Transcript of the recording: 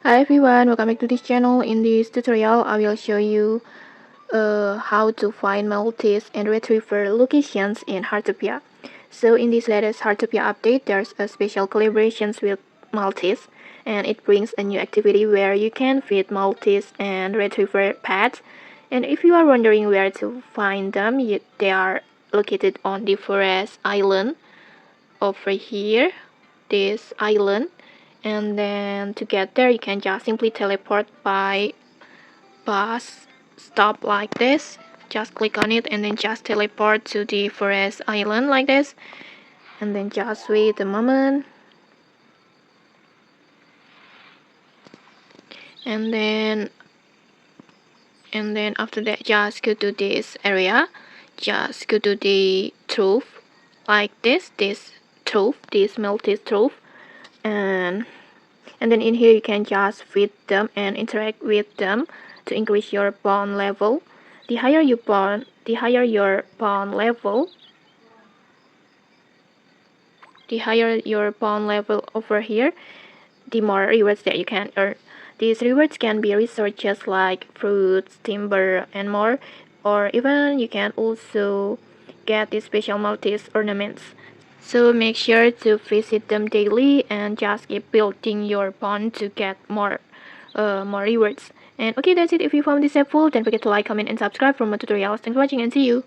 Hi everyone, welcome back to this channel. In this tutorial, I will show you how to find Maltese and Retriever locations in Heartopia. So in this latest Heartopia update, there's a special collaborations with Maltese, and it brings a new activity where you can feed Maltese and Retriever pets. And if you are wondering where to find them, they are located on the forest island over here, this island. And then to get there you can just simply teleport by bus stop like this. Just click on it and then just teleport to the forest island like this, and then just wait a moment, and then after that just go to this area, just go to the trough like this trough, this Maltese trough, and then in here you can just feed them and interact with them to increase your bond level. The higher your bond level over here, the more rewards that you can earn. These rewards can be resources like fruits, timber, and more, or even you can also get the special Maltese ornaments. So make sure to visit them daily and just keep building your bond to get more rewards. And okay, that's it. If you found this helpful, don't forget to like, comment, and subscribe for more tutorials. Thanks for watching and see you.